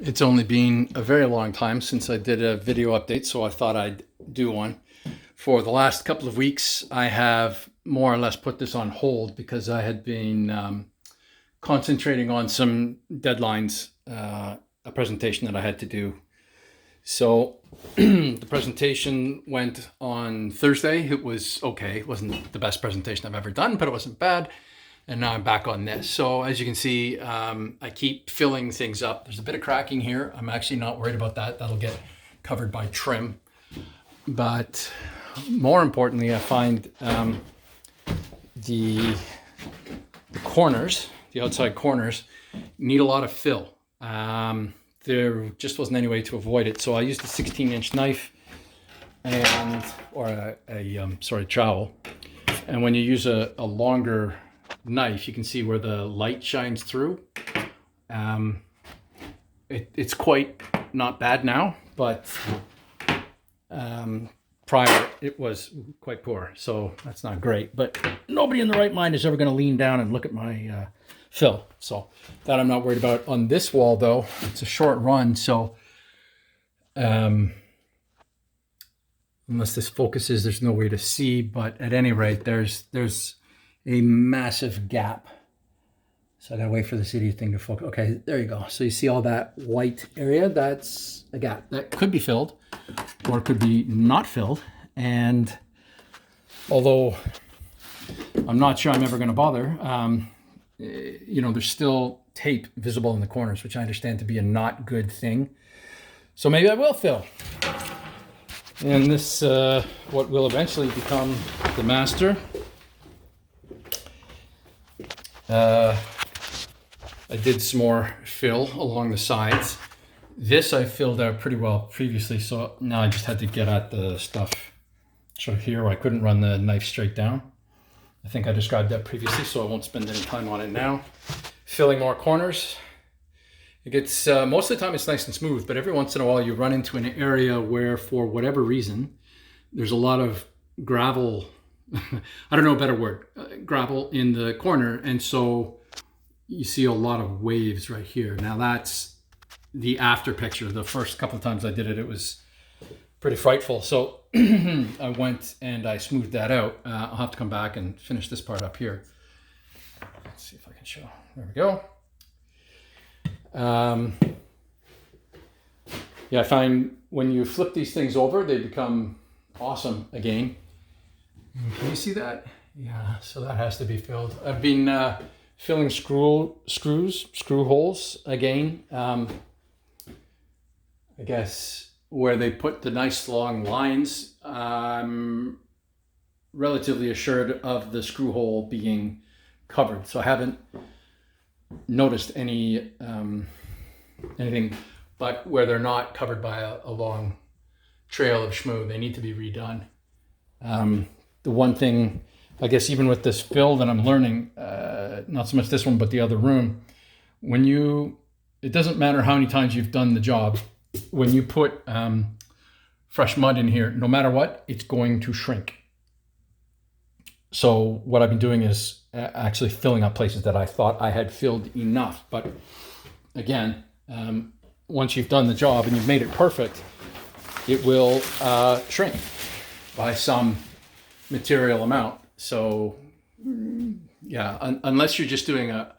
It's only been a very long time since I did a video update, so I thought I'd do one. For the last couple of weeks, I have more or less put this on hold because I had been concentrating on some deadlines, a presentation that I had to do. So the presentation went on Thursday. It was okay. It wasn't the best presentation I've ever done, but it wasn't bad. And now I'm back on this. So as you can see, I keep filling things up. There's a bit of cracking here. I'm actually not worried about that. That'll get covered by trim. But more importantly, I find the corners, the outside corners, need a lot of fill. There just wasn't any way to avoid it. So I used a 16-inch knife or a trowel. And when you use a longer knife, you can see where the light shines through. It's quite not bad now, but prior it was quite poor, so that's not great. But nobody in the right mind is ever going to lean down and look at my fill, so that I'm not worried about. On this wall though, it's a short run, so unless this focuses, there's no way to see, but at any rate, there's a massive gap. So I gotta wait for the city thing to focus. Okay, there you go. So you see all that white area? That's a gap that could be filled or it could be not filled. And although I'm not sure I'm ever gonna bother, there's still tape visible in the corners, which I understand to be a not good thing. So maybe I will fill. And this, what will eventually become the master. I did some more fill along the sides. This I filled out pretty well previously, so now I just had to get at the stuff sort of here where I couldn't run the knife straight down. I think I described that previously, so I won't spend any time on it now. Filling more corners. It gets, most of the time it's nice and smooth, but every once in a while you run into an area where for whatever reason, there's a lot of gravel, I don't know a better word, gravel in the corner, and so you see a lot of waves right here. Now that's the after picture. The first couple of times I did it, it was pretty frightful. So I went and I smoothed that out. I'll have to come back and finish this part up here. Let's see if I can show. There we go. I find when you flip these things over, they become awesome again. Can you see that? Yeah, so that has to be filled. I've been filling screw holes again. I guess where they put the nice long lines, I'm relatively assured of the screw hole being covered. So I haven't noticed anything, but where they're not covered by a long trail of schmoo, they need to be redone. The one thing, I guess, even with this fill that I'm learning, not so much this one, but the other room, it doesn't matter how many times you've done the job, when you put fresh mud in here, no matter what, it's going to shrink. So what I've been doing is actually filling up places that I thought I had filled enough. But again, once you've done the job and you've made it perfect, it will shrink by some material amount. So yeah, unless you're just doing a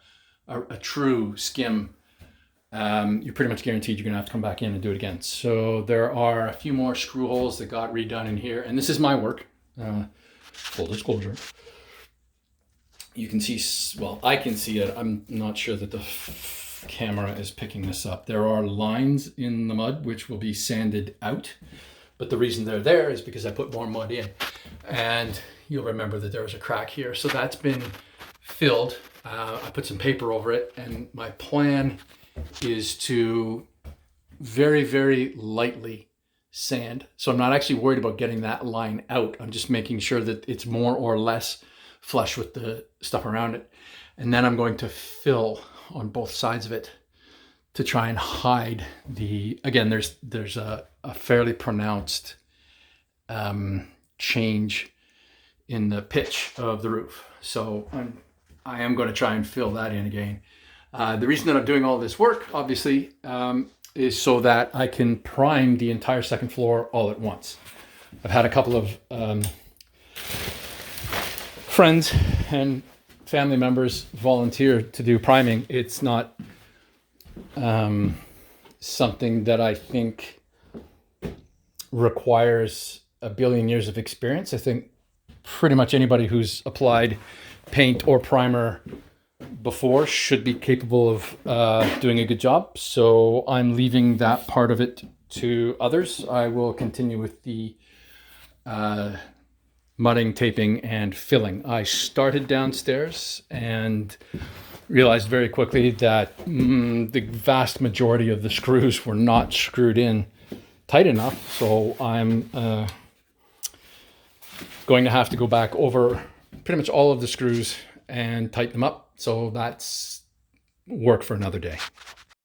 true skim, you're pretty much guaranteed you're gonna have to come back in and do it again. So there are a few more screw holes that got redone in here, and this is my work, full disclosure. You can see, well, I can see it. I'm not sure that the camera is picking this up. There are lines in the mud which will be sanded out, but the reason they're there is because I put more mud in. And you'll remember that there was a crack here. So that's been filled. I put some paper over it, and my plan is to very, very lightly sand. So I'm not actually worried about getting that line out. I'm just making sure that it's more or less flush with the stuff around it. And then I'm going to fill on both sides of it to try and hide again, there's a fairly pronounced change in the pitch of the roof. So I am going to try and fill that in again. The reason that I'm doing all this work, obviously, is so that I can prime the entire second floor all at once. I've had a couple of friends and family members volunteer to do priming. It's not something that I think requires a billion years of experience. I think pretty much anybody who's applied paint or primer before should be capable of doing a good job. So I'm leaving that part of it to others. I will continue with the mudding, taping, and filling. I started downstairs and realized very quickly that the vast majority of the screws were not screwed in tight enough. So I'm going to have to go back over pretty much all of the screws and tighten them up. So that's work for another day.